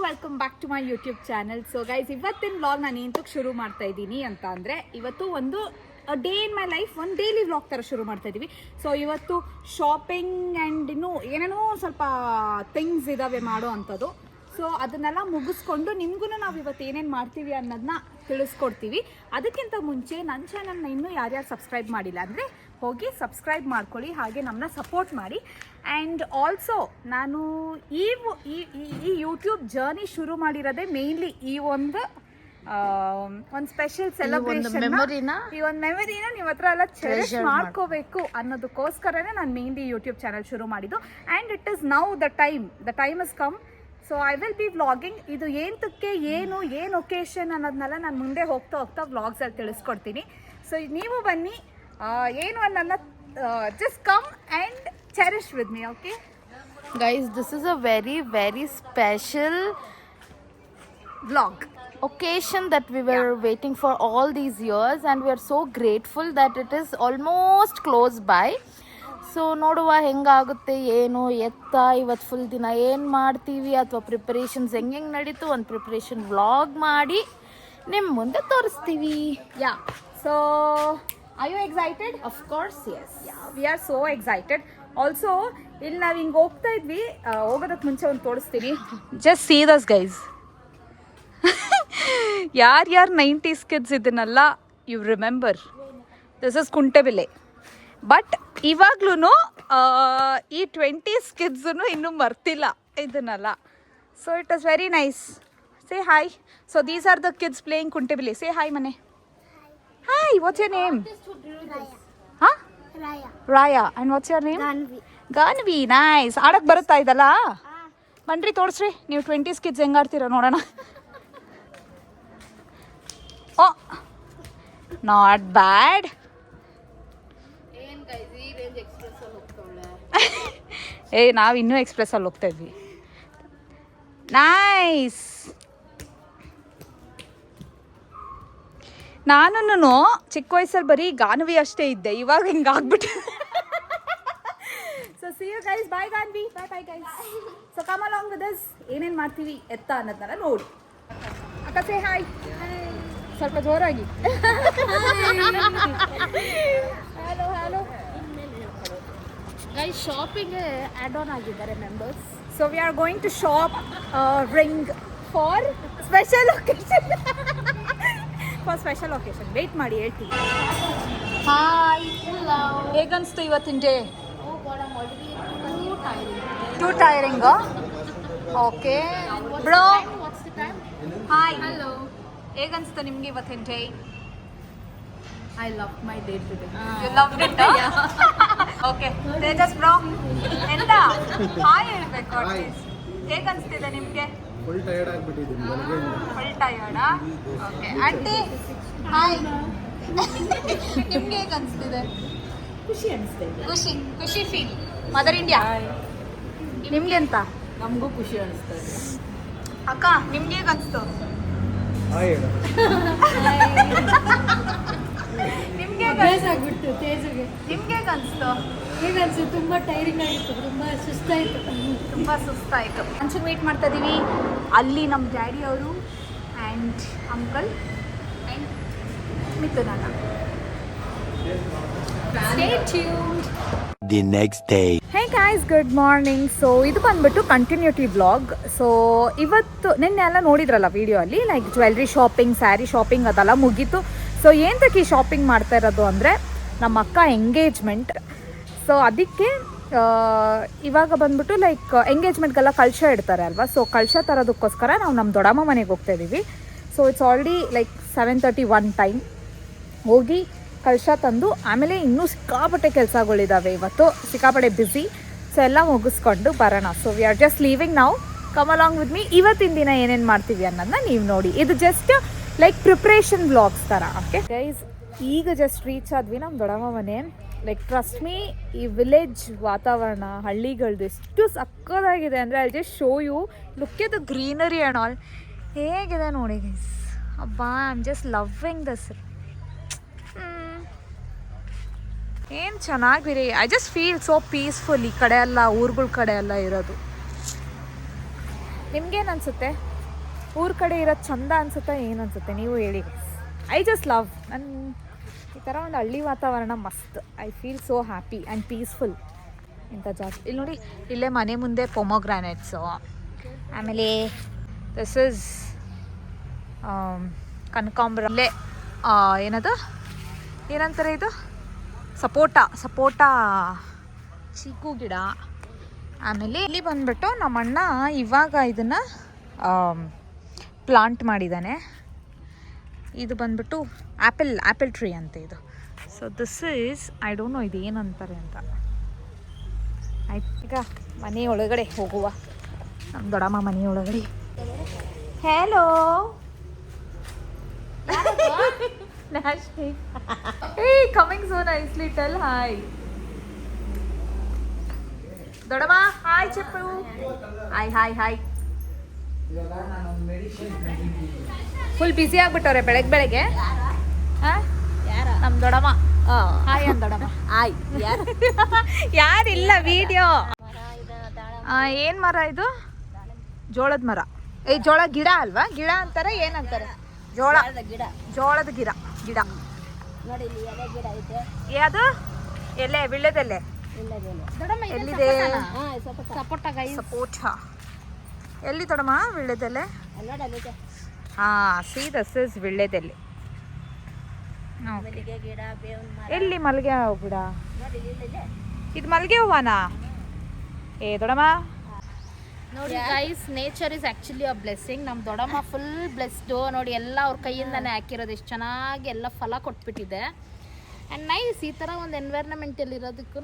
Welcome back to my YouTube channel. So guys, ಇವತ್ತಿನ vlog ನಾನು ಏನಕ್ಕೆ ಶುರು ಮಾಡ್ತಾ ಇದ್ದೀನಿ ಅಂತ ಅಂದರೆ, ಇವತ್ತು ಒಂದು ಡೇ ಇನ್ ಮೈ ಲೈಫ್, ಒಂದು ಡೈಲಿ ವ್ಲಾಗ್ ಥರ ಶುರು ಮಾಡ್ತಾ ಇದ್ದೀವಿ. ಸೊ ಇವತ್ತು ಶಾಪಿಂಗ್ ಆ್ಯಂಡ್ ಇನ್ನೂ ಏನೇನೋ ಸ್ವಲ್ಪ ಥಿಂಗ್ಸ್ ಇದ್ದಾವೆ ಮಾಡೋ ಅಂಥದ್ದು. ಸೊ ಅದನ್ನೆಲ್ಲ ಮುಗಿಸ್ಕೊಂಡು ನಿಮಗೂ ನಾವು ಇವತ್ತು ಏನೇನು ಮಾಡ್ತೀವಿ ಅನ್ನೋದನ್ನ ತಿಳಿಸ್ಕೊಡ್ತೀವಿ. ಅದಕ್ಕಿಂತ ಮುಂಚೆ ನನ್ನ ಚಾನಲ್ನ ಇನ್ನೂ ಯಾರ್ಯಾರು ಸಬ್ಸ್ಕ್ರೈಬ್ ಮಾಡಿಲ್ಲ ಅಂದರೆ ಹೋಗಿ ಸಬ್ಸ್ಕ್ರೈಬ್ ಮಾಡ್ಕೊಳ್ಳಿ, ಹಾಗೆ ನಮ್ಮನ್ನ ಸಪೋರ್ಟ್ ಮಾಡಿ. ಆ್ಯಂಡ್ ಆಲ್ಸೋ ನಾನು ಈ ಯೂಟ್ಯೂಬ್ ಜರ್ನಿ ಶುರು ಮಾಡಿರೋದೇ ಮೇನ್ಲಿ ಈ ಒಂದು ಸ್ಪೆಷಲ್ ಸೆಲೆಬ್ರೇಷನ್, ಈ ಒಂದು ಮೆಮೊರಿನ ನಿಮ್ಮ ಹತ್ರ ಎಲ್ಲ ಚೆರಿಶ್ ಮಾಡ್ಕೋಬೇಕು ಅನ್ನೋದಕ್ಕೋಸ್ಕರನೇ ನಾನು ಮೇನ್ಲಿ ಯೂಟ್ಯೂಬ್ ಚಾನಲ್ ಶುರು ಮಾಡಿದ್ದು. And it is now the time is come. So I will be vlogging. ಇದು ಏನಕ್ಕೆ ಏನು ಒಕೇಶನ್ ಅನ್ನೋದನ್ನೆಲ್ಲ ನಾನು ಮುಂದೆ ಹೋಗ್ತಾ ವ್ಲಾಗ್ಸಲ್ಲಿ ತಿಳಿಸ್ಕೊಡ್ತೀನಿ. ಸೊ ನೀವು ಬನ್ನಿ, ಏನು ಅನ್ನೋದನ್ನ just come and cherish with me. Okay guys, this is a very special vlog occasion that we were waiting for all these years, and we are so grateful that it is almost close by. So ನೋಡುವ ಹೆಂಗಾಗುತ್ತೆ ಏನು ಎತ್ತ, ಇವತ್ತು full ದಿನ ಏನು ಮಾಡ್ತೀವಿ ಅಥವಾ preparations ಹೆಂಗೆ ನಡೀತು, ಒಂದು ಪ್ರಿಪರೇಷನ್ ವ್ಲಾಗ್ ಮಾಡಿ ನಿಮ್ಮ ಮುಂದೆ ತೋರಿಸ್ತೀವಿ. Ya, so are you excited? Of course yes, we are so excited. Also ಇಲ್ಲಿ ನಾವು ಹಿಂಗೆ ಹೋಗ್ತಾ ಇದ್ವಿ, ಹೋಗೋದಕ್ಕೆ ಮುಂಚೆ ಒಂದು ತೋರಿಸ್ತೀನಿ. Just see this guys. ಯಾರ್ಯಾರು 90s ಕಿಡ್ಸ್ ಇದನ್ನೆಲ್ಲ ಯು ರಿಮೆಂಬರ್, ದಿಸ್ ಇಸ್ ಕುಂಟೆಬಿಲ್ಲೆ. ಬಟ್ ಇವಾಗ್ಲೂ ಈ 20s ಕಿಡ್ಸೂ ಇನ್ನೂ ಮರ್ತಿಲ್ಲ ಇದನ್ನೆಲ್ಲ. So it is very nice. Say hi. So these are the kids playing ಕುಂಟೆಬಿಲ್ಲೆ. ಸೇ ಹಾಯ್ ಮನೆ. Hi, what's your name? ಹಾಂ, ರಾಯಾ. And what's your name? Ganvi. Nice. ಆಡಕ್ಕೆ ಬರುತ್ತಾ ಇದಲ್ಲ? ಬನ್ರಿ ತೋರಿಸ್ರಿ ನೀವು 20s ಕಿಡ್ಸ್ ಹೆಂಗೆ ಆಡ್ತೀರ ನೋಡೋಣ. ಓ, ನಾಟ್ ಬ್ಯಾಡ್. ನಾವು ಇನ್ನೂ ಎಕ್ಸ್ಪ್ರೆಸ್ಸಲ್ಲಿ ಹೋಗ್ತಾ ಇದ್ವಿ. ನೈಸ್. ನಾನು ಚಿಕ್ಕ ವಯಸ್ಸಲ್ಲಿ ಬರೀ ಗಾನ್ವಿ ಅಷ್ಟೇ ಇದ್ದೆ, ಇವಾಗ ಹಿಂಗಾಗ್ಬಿಟ್ಟು. So see you guys. Bye Ganvi. Bye guys. So come along with us. ಏನೇನು ಮಾಡ್ತೀವಿ ಎತ್ತ ಅನ್ನೋದನ್ನ ನೋಡಿ. ಅಕ್ಕ ಸೇ ಹಾಯ್. ಸ್ವಲ್ಪ ಜೋರಾಗಿ. ಹಲೋ. ಗೈಸ್, ಶಾಪಿಂಗ್ಗೆ ಆ್ಯಡ್ ಆನ್ ಆಗಿದ್ದಾರೆ members. So we are going to shop ring for special occasion. Wait ಮಾಡಿ, ಹೇಳ್ತೀನಿ. ಹಾಯ್, ಹೇಗನ್ನಿಸ್ತು ಇವತ್ತಿನ day? Too tiring. Okay bro. Hi, hello. ಹೇಗನ್ನಿಸ್ತು ನಿಮ್ಗೆ ಇವತ್ತಿನ day? I love my day today. You loved it? Okay Tejas bro, ಎಂತ hi ಹೇಳ್ಬೇಕು at least. ಹೇಗನ್ನಿಸ್ತಿದೆ ನಿಮಗೆ? ಫುಲ್ ಟಯರ್ಡ್ ಆಗಿಬಿಟ್ಟಿದ್ದೀನಿ ಬೆಳಗ್ಗೆಯಿಂದ. ಫುಲ್ ಟಯರ್ಡಾ? Okay aunty hi. ನಿಮ್ಗೆ ಹೇಗೆ ಅನಿಸ್ತಿದೆ? ಖುಷಿ ಅನಿಸ್ತಿದೆ. ಖುಷಿ ಫೀಲ್. Mother India. ನಿಮ್ಗೆ ಅಂತ? ನಮಗೂ ಖುಷಿ ಅನಿಸ್ತಾ ಇದೆ. ಅಕ್ಕ ನಿಮ್ಗೆ ಹೇಗೆ ಅನಿಸ್ತು? ಹಾಯ್ ಹೇಳು. ನಿಮ್ಗೆ ಆಗ್ಬಿಡ್ತು ತೇಜುಗೆ. ನಿಮ್ಗೆ ಹೇಗೆ ಅನಿಸ್ತು? ಹೇಗನ್ಸು? ತುಂಬ ಟೈರಿಂಗ್ ಆಗಿತ್ತು, ತುಂಬ ಸುಸ್ತಾಯಿತು. ತುಂಬ ಸುಸ್ತಾಯಿತು. ಲಂಚಿಗೆ ವೇಟ್ ಮಾಡ್ತಾ ಇದ್ದೀವಿ. ಅಲ್ಲಿ ನಮ್ಮ ಡ್ಯಾಡಿ ಅವರು ಆ್ಯಂಡ್ ಅಂಕಲ್ ಆ್ಯಂಡ್ ಮಿಥುನ್ ಅಣ್ಣ. Stay tuned. The next day. Hey guys, good morning. So ಇದು ಬಂದ್ಬಿಟ್ಟು ಕಂಟಿನ್ಯೂಟಿ ವ್ಲಾಗ್. ಸೊ ಇವತ್ತು ನಿನ್ನೆ ಎಲ್ಲ ನೋಡಿದ್ರಲ್ಲ ವಿಡಿಯೋ ಅಲ್ಲಿ, like jewellery shopping, sari shopping ಅದೆಲ್ಲ ಮುಗೀತು. ಸೊ ಏನಕ್ಕೆ ಈ ಶಾಪಿಂಗ್ ಮಾಡ್ತಾ ಇರೋದು ಅಂದರೆ ನಮ್ಮ ಅಕ್ಕ ಎಂಗೇಜ್ಮೆಂಟ್. ಸೊ ಅದಕ್ಕೆ ಇವಾಗ ಬಂದ್ಬಿಟ್ಟು ಲೈಕ್ ಎಂಗೇಜ್ಮೆಂಟ್ಗೆಲ್ಲ ಕಳಶ ಇಡ್ತಾರೆ ಅಲ್ವಾ. ಸೊ ಕಳಶ ತರೋದಕ್ಕೋಸ್ಕರ ನಾವು ನಮ್ಮ ದೊಡ್ಡಮ್ಮ ಮನೆಗೆ ಹೋಗ್ತಾ ಇದ್ದೀವಿ. So it's already like 7:31 time. ಹೋಗಿ ಕಳಶ ತಂದು ಆಮೇಲೆ ಇನ್ನೂ ಸಿಕ್ಕಾಪಟ್ಟೆ ಕೆಲಸಗಳಿದ್ದಾವೆ ಇವತ್ತು, ಸಿಕ್ಕಾಪಟ್ಟೆ ಬ್ಯುಸಿ. ಸೊ ಎಲ್ಲ ಮುಗಿಸ್ಕೊಂಡು ಬರೋಣ. So we are just leaving ನಾವು. Come along with me. ಇವತ್ತಿನ ದಿನ ಏನೇನು ಮಾಡ್ತೀವಿ ಅನ್ನೋದನ್ನ ನೀವು ನೋಡಿ. ಇದು ಜಸ್ಟ್ ಲೈಕ್ ಪ್ರಿಪ್ರೇಷನ್ ವ್ಲಾಗ್ಸ್ ಥರ. ಓಕೆ ಗೈಸ್, ಈಗ ಜಸ್ಟ್ ರೀಚ್ ಆದ್ವಿ ನಮ್ಮ ದೊಡ್ಡಮ್ಮ ಮನೆ. ಲೈಕ್ ಟ್ರಸ್ಟ್ ಮೀ, ಈ ವಿಲೇಜ್ ವಾತಾವರಣ, ಹಳ್ಳಿಗಳದ್ದು ಎಷ್ಟು ಸಕ್ಕದಾಗಿದೆ ಅಂದರೆ, I just show you. Look at the greenery and all. ಹೇಗಿದೆ ನೋಡಿ ಗೈಸ್. ಅಬ್ಬಾ, I am just loving this. ಏನು ಚೆನ್ನಾಗಿದೆ. I just feel so peaceful. ಈ ಕಡೆ ಎಲ್ಲ ಊರುಗಳ ಕಡೆ ಎಲ್ಲ ಇರೋದು. ನಿಮ್ಗೇನು ಅನಿಸುತ್ತೆ? ಊರ ಕಡೆ ಇರೋದು ಚಂದ ಅನ್ಸುತ್ತೆ ಏನು ಅನ್ಸುತ್ತೆ ನೀವು ಹೇಳಿ. ಐ ಜಸ್ಟ್ ಲವ್ ನನ್ನ ಈ ಥರ ಒಂದು ಹಳ್ಳಿ ವಾತಾವರಣ ಮಸ್ತ್. I feel so happy and peaceful ಇಂಥ ಜಾಗ. ಇಲ್ಲಿ ನೋಡಿ, ಇಲ್ಲೇ ಮನೆ ಮುಂದೆ ಪೊಮೊಗ್ರಾನೆಟ್ಸು, ಆಮೇಲೆ ದಿಸ್ ಇಸ್ ಕನಕಾಂಬ್ರ, ಇಲ್ಲೇ ಏನದು ಏನಂತಾರೆ ಇದು, ಸಪೋಟ ಚೀಕು ಗಿಡ. ಆಮೇಲೆ ಇಲ್ಲಿ ಬಂದ್ಬಿಟ್ಟು ನಮ್ಮಣ್ಣ ಇವಾಗ ಇದನ್ನು ಪ್ಲಾಂಟ್ ಮಾಡಿದ್ದಾನೆ. ಇದು ಬಂದ್ಬಿಟ್ಟು ಆ್ಯಪಲ್ ಟ್ರೀ ಅಂತ ಇದು. So this is I don't know ಇದು ಏನಂತಾರೆ ಅಂತ. ಆಯ್ತು, ಈಗ ಮನೆ ಒಳಗಡೆ ಹೋಗುವ. ನಮ್ಮ ದೊಡ್ಡಮ್ಮ ಮನೆ ಒಳಗಡೆ. Hello hey, coming so nicely. Tell hi. ದೊಡ್ಡಮ್ಮ ಹಾಯ್ చెప్పు. ಹಾಯ್. ಫುಲ್ ಬ್ಯುಸಿ ಆಗ್ಬಿಟ್ಟವ್ರೆ ಬೆಳಗ್ಗೆ. ನಮ್ಮ ದೊಡ್ಡಮ್ಮ ಹಾಯ್ ಅಂದ ದೊಡ್ಡಮ್ಮ. ಹಾಯ್ ಯಾರಿಲ್ಲ ವಿಡಿಯೋ. ಏನು ಮರ ಇದು? ಜೋಳದ ಮರ. ಜೋಳ ಗಿಡ ಅಲ್ವಾ? ಗಿಡ ಅಂತಾರೆ ಏನಂತಾರೆ? ಜೋಳದ ಗಿಡ ನೋಡಿ, ಇಲ್ಲಿ ಎಲೆ ಗಿಡ ಐತೆ. ಯಾವುದು ಎಲೆ? ವಿಳ್ಯದೆಲೆ ಎಲ್ಲಿದೆ? ಸಪೋಟ ಎಲ್ಲಿ ದೊಡ್ಡಮ್ಮ ವಿಳ್ಯದೆಲೆ? C Dus is ವಿಳ್ಯದೆಲೆ. ಮಲ್ಲಿಗೆ ಗಿಡ, ಬೇವಿನ ಮರ. ಎಲ್ಲಿ ಮಲ್ಲಿಗೆ ಹೂವು ಗಿಡ? ನೋಡಿ ಇಲ್ಲಿದೆ. ಇದು ಮಲ್ಲಿಗೆ ಹೂವನಾ? ದೊಡ್ಡಮ್ಮ ನೋಡಿ guys, nature is actually a blessing. ನಮ್ಮ ದೊಡ್ಡಮ್ಮ ಫುಲ್ ಬ್ಲೆಸ್ಡು ನೋಡಿ. ಎಲ್ಲ ಅವ್ರ ಕೈಯಿಂದನೇ ಹಾಕಿರೋದು, ಎಷ್ಟು ಚೆನ್ನಾಗಿ ಎಲ್ಲ ಫಲ ಕೊಟ್ಬಿಟ್ಟಿದೆ. And nice. ಈ ಥರ ಒಂದು ಎನ್ವೈರ್ನಮೆಂಟಲ್ಲಿ ಇರೋದಕ್ಕೂ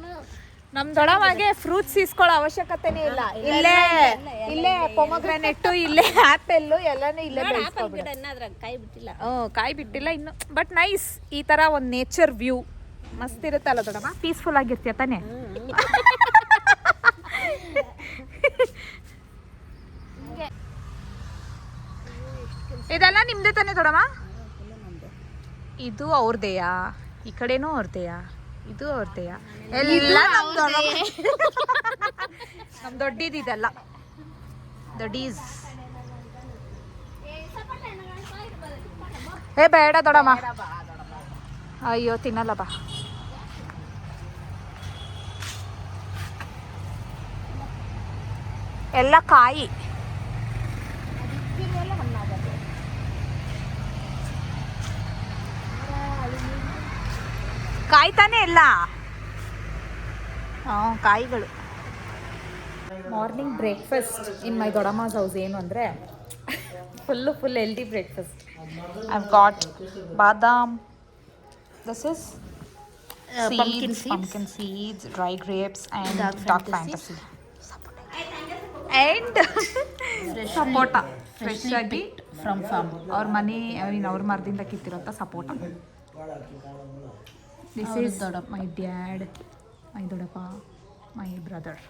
ನಮ್ಮ ದೊಡ್ಡಮ್ಮಗೆ ಫ್ರೂಟ್ಸ್ ಇಸ್ಕೊಳ್ಳೋ ಅವಶ್ಯಕತೆನೇ ಇಲ್ಲ. ಇಲ್ಲೇ ಪೊಮೊಗ್ರಾನೆಟ್ಟು, ಇಲ್ಲೇ ಆ್ಯಪಲ್ಲು ಎಲ್ಲನೂ ಇಲ್ಲೇ ಬೆಳೆಸ್ಕೊಬಿಡು. ಕಾಯಿ ಬಿಟ್ಟಿಲ್ಲ. ಕಾಯಿ ಬಿಟ್ಟಿಲ್ಲ ಇನ್ನು. ಬಟ್ ನೈಸ್, ಈ ಥರ ಒಂದು ನೇಚರ್ ವ್ಯೂ ಮಸ್ತ್ ಇರುತ್ತಲ್ಲ ದೊಡ್ಡಮ್ಮ? ಪೀಸ್ಫುಲ್ ಆಗಿರ್ತೀಯ ತಾನೇ? ಇದೆಲ್ಲ ನಿಮ್ದೇ ತಾನೇ ದೊಡ್ಡಮ್ಮ? ಇದು ಅವ್ರದೇಯಾ? ಈ ಕಡೆನೂ ಅವ್ರದೇಯಾ? ಇದು ಅವ್ರದೇಯಾ? ಎಲ್ಲ ನಮ್ ದೊಡ್ಡಿದೆಲ್ಲ ದೊಡ್ಡೀಸ್. ಬೇಡ ದೊಡ್ಡಮ್ಮ, ಅಯ್ಯೋ ತಿನ್ನಲ್ಲ ಬಾ. ಎಲ್ಲ ಕಾಯಿ. ಕಾಯ್ತಾನೆ ಎಲ್ಲ ಕಾಯಿಗಳು. ಮಾರ್ನಿಂಗ್ ಬ್ರೇಕ್ಫಾಸ್ಟ್ ಇನ್ ಮೈ ದೊಡ್ಡಮ್ಮ's ಹೌಸ್ ಏನು ಅಂದರೆ full healthy breakfast. I got ಬಾದಾಮ್, this is pumpkin seeds, dry grapes and dark fantasy. And ಸಪೋಟ ಫ್ರೆಶ್ ಆಗಿ ಫ್ರಮ್ ಫಾರ್ಮ್. ಅವ್ರ ಮನೆ ಅವ್ರ ಮರದಿಂದ ಕಿತ್ತಿರೋಂಥ ಸಪೋಟ. This is my dad, my ದೊಡ್ಡಪ್ಪ, ಮೈ ಬ್ರದರ್.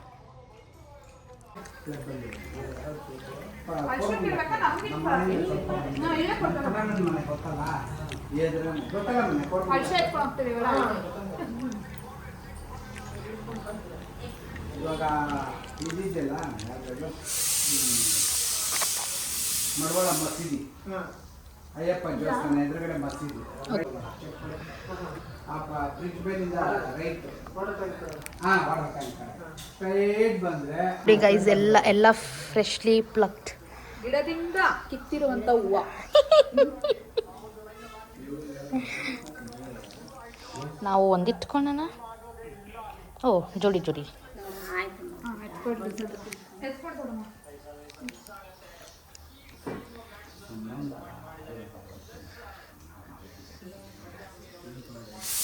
ಇವಾಗ ಇದಿದೆಯಲ್ಲ ಮಡವಾಳ ಮಸೀದಿ, ಅಯ್ಯಪ್ಪ ದೇವಸ್ಥಾನ ಎದುರುಗಡೆ ಮಸೀದಿ. ಫ್ರಿಜ್ ಬೇಲಿಂದ ರೈಟ್ ವಾಟರ್ ಟ್ಯಾಂಕ್ ಸ್ಟ್ರೈಟ್ ಬಂದ್ರೆ ಗೈಸ್ ಎಲ್ಲ ಫ್ರೆಶ್ಲಿ ಪ್ಲಕ್ಡ್ ಗಿಡದಿಂದ ಕಿತ್ತಿರುವಂಥ ಹೂವು. ನಾವು ಒಂದಿಟ್ಕೊಳ್ಳೋಣ. ಓ ಜೋಡಿ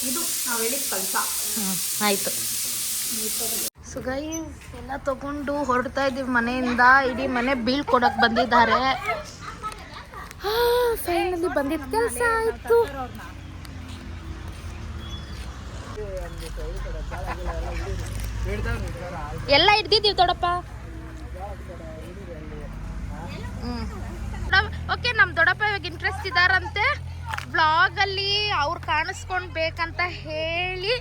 ಇದು ನಾವು ಹೇಳಿದ ಕಲಸ. ಆಯಿತು. ಸೊ ಗೈಸ್ ಎಲ್ಲ ತಗೊಂಡು ಹೊರಡ್ತಾ ಇದ್ದೀವಿ ಮನೆಯಿಂದ. ಇಡೀ ಮನೆ ಬೀಳ್ ಕೊಡಕ್ಕೆ ಬಂದಿದ್ದಾರೆ. ಫೈನಲಿ ಬಂದಿದ್ದ ಕೆಲಸ ಆಯಿತು. ಎಲ್ಲ ಹಿಡ್ದಿದ್ದೀವಿ ದೊಡ್ಡಪ್ಪ. ಓಕೆ, ನಮ್ಮ ದೊಡ್ಡಪ್ಪ ಇವಾಗ ಇಂಟ್ರೆಸ್ಟ್ ಇದ್ದಾರಂತೆ ವ್ಲಾಗಲ್ಲಿ. ಅವ್ರು ಕಾಣಿಸ್ಕೊಳ್ಬೇಕಂತ ಹೇಳಿ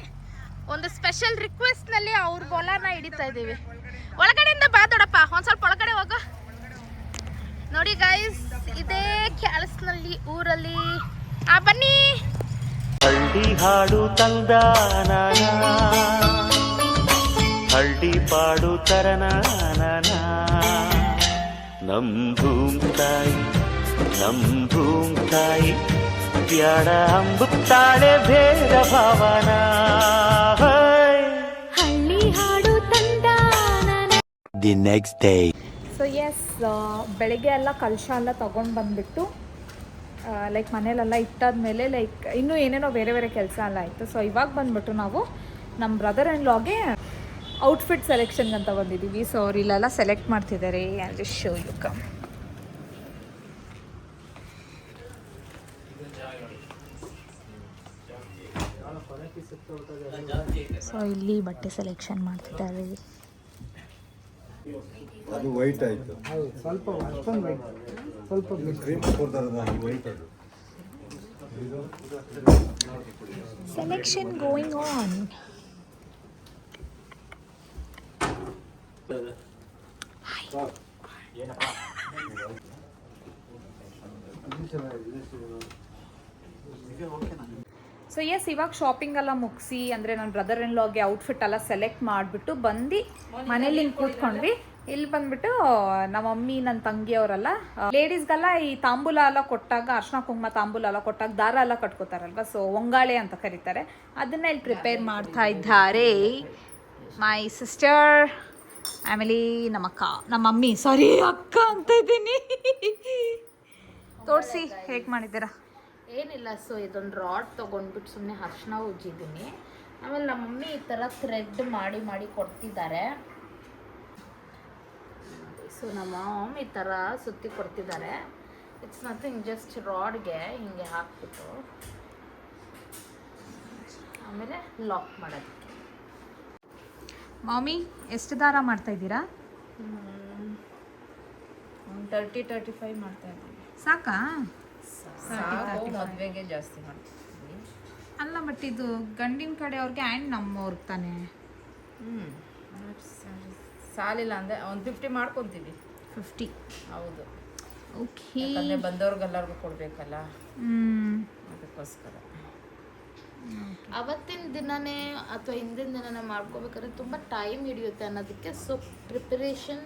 ಒಂದು ಸ್ಪೆಷಲ್ ರಿಕ್ವೆಸ್ಟ್ನಲ್ಲಿ ಅವ್ರ ಹೊಲನ ಹಿಡಿತಾ ಇದ್ದೀವಿ. ಒಳಗಡೆಯಿಂದ ಬಾ ದೊಡ್ಡಪ್ಪ, ಒಂದು ಸ್ವಲ್ಪ ಒಳಗಡೆ ಹೋಗು. ನೋಡಿ ಗೈಸ್, ಇದೇ ಕ್ಯಾಲ್ಸ್ನಲ್ಲಿ ಊರಲ್ಲಿ ಬನ್ನಿ. ಹಳ್ಳಿ ಹಾಡು ತಂದ ಹಳ್ಳಿ ಪಾಡು ತರನ ನಮ್ ಭೂಮ್ ತಾಯಿ ಬ್ಯಾಡ ಅಂಬುತ್ತಾಳೆ ಭೇದ ಭಾವನ. ಹಳ್ಳಿ ಹಾಡು ತಂದ The next day. So yes, ಬೆಳಗ್ಗೆ ಎಲ್ಲ ಕಲಶ ಎಲ್ಲ ತೊಗೊಂಡು ಬಂದುಬಿಟ್ಟು ಲೈಕ್ ಮನೇಲೆಲ್ಲ ಇಟ್ಟಾದ್ಮೇಲೆ ಲೈಕ್ ಇನ್ನೂ ಏನೇನೋ ಬೇರೆ ಬೇರೆ ಕೆಲಸ ಎಲ್ಲ ಆಯಿತು. ಸೊ ಇವಾಗ ಬಂದುಬಿಟ್ಟು ನಾವು ನಮ್ಮ ಬ್ರದರ್ ಆ್ಯಂಡ್ ಲಾಗೆ ಔಟ್ಫಿಟ್ ಸೆಲೆಕ್ಷನ್ಗೆ ಅಂತ ಬಂದಿದ್ದೀವಿ. ಸೊ ಅವ್ರು ಇಲ್ಲೆಲ್ಲ ಸೆಲೆಕ್ಟ್ ಮಾಡ್ತಿದ್ದಾರೆ. ಅಂದರೆ ಶೋ ಯು ಕಮ್. ಸೊ ಇಲ್ಲಿ ಬಟ್ಟೆ ಸೆಲೆಕ್ಷನ್ ಮಾಡ್ತಿದ್ದಾರೆ. ಅದು ವೈಟ್ ಆಯ್ತು. ಸ್ವಲ್ಪ ಅಷ್ಟೊಂದು ವೈಟ್, ಸ್ವಲ್ಪ ಕ್ರೀಮ್ ಕೊಡ್ತಾರಲ್ಲ ವೈಟ್ ಅದು. Selection going on. So yes, ಇವಾಗ ಶಾಪಿಂಗ್ ಎಲ್ಲ ಮುಗಿಸಿ ಅಂದರೆ ನನ್ನ ಬ್ರದರ್ ಇನ್ ಲಾಗೆ ಔಟ್ಫಿಟ್ ಎಲ್ಲ ಸೆಲೆಕ್ಟ್ ಮಾಡಿಬಿಟ್ಟು ಬಂದು ಮನೇಲಿ ಹಿಂಗೆ ಕೂತ್ಕೊಂಡ್ವಿ. ಇಲ್ಲಿ ಬಂದ್ಬಿಟ್ಟು ನಮ್ಮ ಮಮ್ಮಿ ನನ್ನ ತಂಗಿಯವರೆಲ್ಲ ಲೇಡೀಸ್ಗೆಲ್ಲ ಈ ತಾಂಬೂಲ ಎಲ್ಲ ಕೊಟ್ಟಾಗ, ಅರ್ಶಿನ ಕುಂಕುಮ ತಾಂಬೂಲ ಎಲ್ಲ ಕೊಟ್ಟಾಗ ದಾರ ಎಲ್ಲ ಕಟ್ಕೋತಾರಲ್ವ, ಸೊ ಒಂಗಾಳೆ ಅಂತ ಕರೀತಾರೆ. ಅದನ್ನ ಇಲ್ಲಿ ಪ್ರಿಪೇರ್ ಮಾಡ್ತಾ ಇದ್ದಾರೆ ಮೈ ಸಿಸ್ಟರ್, ಆಮೇಲೆ ನಮ್ಮ ಅಕ್ಕ, ನಮ್ಮ ಮಮ್ಮಿ, ಸಾರಿ ಅಕ್ಕ ಅಂತ ಇದ್ದೀನಿ. ತೋರಿಸಿ ಹೇಗೆ ಮಾಡಿದ್ದೀರಾ? ಏನಿಲ್ಲ, ಸೊ ಇದೊಂದು ರಾಡ್ ತೊಗೊಂಡ್ಬಿಟ್ಟು ಸುಮ್ಮನೆ ಅರ್ಶಿನ ಉಜ್ಜಿದ್ದೀನಿ. ಆಮೇಲೆ ನಮ್ಮ ಮಮ್ಮಿ ಈ ಥರ ಥ್ರೆಡ್ ಮಾಡಿ ಕೊಡ್ತಿದ್ದಾರೆ. ಸೊ ನಮ್ಮ ಮಾಮ್ ಈ ಥರ ಸುತ್ತಿ ಕೊಡ್ತಿದ್ದಾರೆ. ಇಟ್ಸ್ ನಥಿಂಗ್, ಜಸ್ಟ್ ರಾಡ್ಗೆ ಹಿಂಗೆ ಹಾಕ್ಬಿಟ್ಟು ಆಮೇಲೆ ಲಾಕ್ ಮಾಡೋದಕ್ಕೆ. ಮಾಮಿ ಎಷ್ಟು ದಾರ ಮಾಡ್ತಾ ಇದ್ದೀರಾ? 30-35 ಮಾಡ್ತಾ ಇದ್ದೀವಿ. ಸಾಕಾ? ಮದುವೆಗೆ ಜಾಸ್ತಿ ಮಾಡ್ತೀವಿ. ಅಲ್ಲ, ಬಟ್ ಇದು ಗಂಡಿನ ಕಡೆ ಅವ್ರಿಗೆ ಆ್ಯಂಡ್ ನಮ್ಮವ್ರಿಗೆ ತಾನೆ. ಸಾಲಿಲ್ಲ ಅಂದರೆ ಒಂದು 50 ಮಾಡ್ಕೊತೀವಿ. 50. ಹೌದು, ಓಕೆ. ಯಾಕಂದರೆ ಬಂದವ್ರಿಗೆಲ್ಲರಿಗೂ ಕೊಡಬೇಕಲ್ಲ, ಅದಕ್ಕೋಸ್ಕರ. ಅವತ್ತಿನ ದಿನನೇ ಅಥವಾ ಹಿಂದಿನ ದಿನನೇ ಮಾಡ್ಕೋಬೇಕಾದ್ರೆ ತುಂಬ ಟೈಮ್ ಹಿಡಿಯುತ್ತೆ ಅನ್ನೋದಕ್ಕೆ ಸೊ ಪ್ರಿಪರೇಷನ್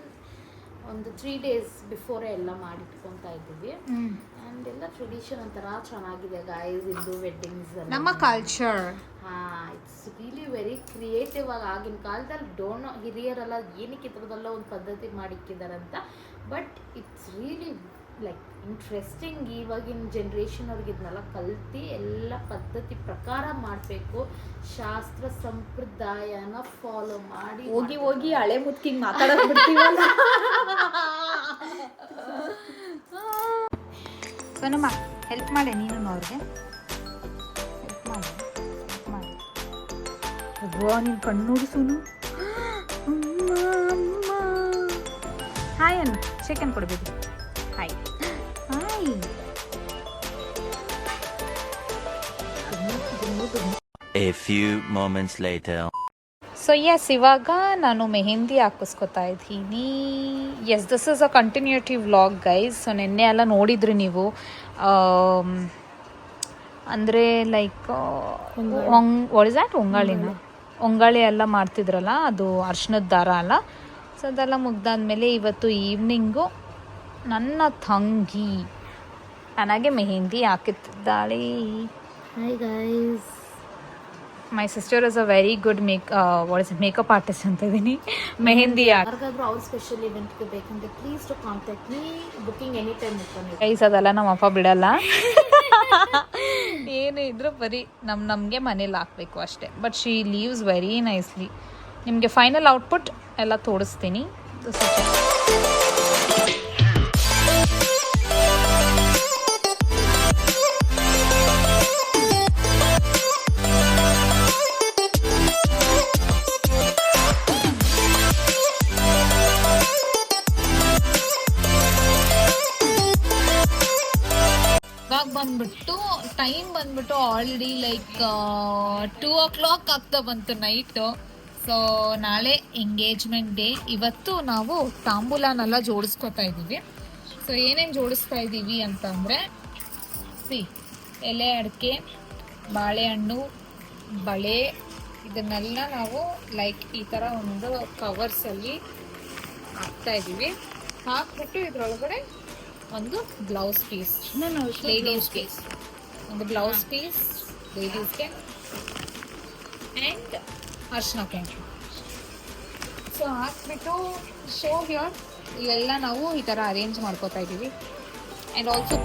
ಒಂದು 3 days ಬಿಫೋರೇ ಎಲ್ಲ ಮಾಡಿಟ್ಕೊತಾ ಇದ್ದೀವಿ. ಆ್ಯಂಡ್ ಎಲ್ಲ ಟ್ರೆಡಿಷನ್ ಒಂಥರ ಚೆನ್ನಾಗಿದೆ ಗೈಸ್. ಇದು ವೆಡ್ಡಿಂಗ್ಸ್ ನಮ್ಮ culture. It's really very creative ಆಗಿ ಆಗಿನ ಕಾಲದಲ್ಲಿ ಡೋಂಟ್ ನೋ ಹಿರಿಯರೆಲ್ಲ ಏನಕ್ಕೆ ಈ ಥರದೆಲ್ಲ ಒಂದು ಪದ್ಧತಿ ಮಾಡಿಕ್ಕಿದ್ದಾರೆ ಅಂತ. But it's really like interesting. ಇವಾಗಿನ ಜನ್ರೇಷನ್ ಅವ್ರಿಗೆ ಇದನ್ನೆಲ್ಲ ಕಲ್ತು ಎಲ್ಲ ಪದ್ಧತಿ ಪ್ರಕಾರ ಮಾಡಬೇಕು, ಶಾಸ್ತ್ರ ಸಂಪ್ರದಾಯನ ಫಾಲೋ ಮಾಡಿ. ಹೋಗಿ ಹಳೆ ಮುತ್ಕಿಂಗ್ ಮಾತಾಡೋದು ಬಿಡ್ತೀವಲ್ಲ. ಸೋನಮ್ಮ ಹೆಲ್ಪ್ ಮಾಡಿ, ನೀನು ಅವ್ರಿಗೆ ಹೆಲ್ಪ್ ಮಾಡಿ. ನೀನು ಕಣ್ಣು ನೋಡಿ ಸೋನು. ಹಾಯ್ ಅನ್ನು ಚಿಕನ್ ಕೊಡಬೇಕು. Hi hi. A few moments later. So yes, ಇವಾಗ ನಾನು ಮೆಹಂದಿ ಹಾಕಿಸ್ಕೊತಾ ಇದ್ದೀನಿ. Yes, this is a continuity vlog guys. So ನಿನ್ನೆ ಎಲ್ಲ ನೋಡಿದ್ರಿ ನೀವು. ಅಂದರೆ ಲೈಕ್ ವಾಟ್ ಇಸ್ ದ್ಯಾಟ್, ಒಂಗಾಳಿ ಎಲ್ಲ ಮಾಡ್ತಿದ್ರಲ್ಲ, ಅದು ಅರ್ಶಿನದ ದಾರ ಅಲ್ಲ. ಸೊ ಅದೆಲ್ಲ ಮುಗ್ದಾದ್ಮೇಲೆ ಇವತ್ತು ಈವ್ನಿಂಗು ನನ್ನ ತಂಗಿ ನನಗೆ ಮೆಹಂದಿ ಹಾಕಿದ್ದಾಳೆ. Hi guys, my sister is a very good makeup artist ಅಂತ ಇದ್ದೀನಿ. ಮೆಹಂದಿ ಯಾರಿಗಾದ್ರೂ ಅವ್ರ ಸ್ಪೆಷಲ್ ಇವೆಂಟ್ಗೆ ಬೇಕಂದ್ರೆ please to contact me. Booking any time ಇಟ್ಕೊಂಡು. ಗೈಸ್, ಅದೆಲ್ಲ ನಮ್ಮ ಅಪ್ಪ ಬಿಡಲ್ಲ. ಏನು ಇದ್ರೂ ಬರೀ ನಮಗೆ ಮನೇಲಿ ಹಾಕಬೇಕು ಅಷ್ಟೇ. But she leaves very nicely. ನಿಮಗೆ ಫೈನಲ್ ಔಟ್ಪುಟ್ ಎಲ್ಲ ತೋರಿಸ್ತೀನಿ. ಇವಾಗ ಬಂದ್ಬಿಟ್ಟು ಟೈಮ್ ಬಂದ್ಬಿಟ್ಟು ಆಲ್ರೆಡಿ ಲೈಕ್ 2 o'clock ಆಗ್ತಾ ಬಂತು ನೈಟು. ಸೊ ನಾಳೆ ಎಂಗೇಜ್ಮೆಂಟ್ ಡೇ. ಇವತ್ತು ನಾವು ತಾಂಬೂಲನೆಲ್ಲ ಜೋಡಿಸ್ಕೊತಾ ಇದ್ದೀವಿ. ಸೊ ಏನೇನು ಜೋಡಿಸ್ತಾ ಇದ್ದೀವಿ ಅಂತಂದರೆ ಎಲೆ ಅಡಿಕೆ, ಬಾಳೆಹಣ್ಣು, ಬಳೆ, ಇದನ್ನೆಲ್ಲ ನಾವು ಲೈಕ್ ಈ ಥರ ಒಂದು ಕವರ್ಸಲ್ಲಿ ಹಾಕ್ತಾ ಇದ್ದೀವಿ. ಹಾಕ್ಬಿಟ್ಟು ಇದರೊಳಗಡೆ ಒಂದು ಬ್ಲೌಸ್ ಪೀಸ್, ಲೇಡೀಸ್ ಪೀಸ್, ಒಂದು ಬ್ಲೌಸ್ ಪೀಸ್ ಲೇಡೀಸ್ಗೆ ಆ್ಯಂಡ್ ಅರ್ಶಿನಕ್ಕೆ. ಸೊ ಹಾಕ್ಬಿಟ್ಟು ಶೋ ಹಿಯರ್ ಇಲ್ಲೆಲ್ಲ ನಾವು ಈ ಥರ ಅರೇಂಜ್ ಮಾಡ್ಕೋತಾ ಇದ್ದೀವಿ. And also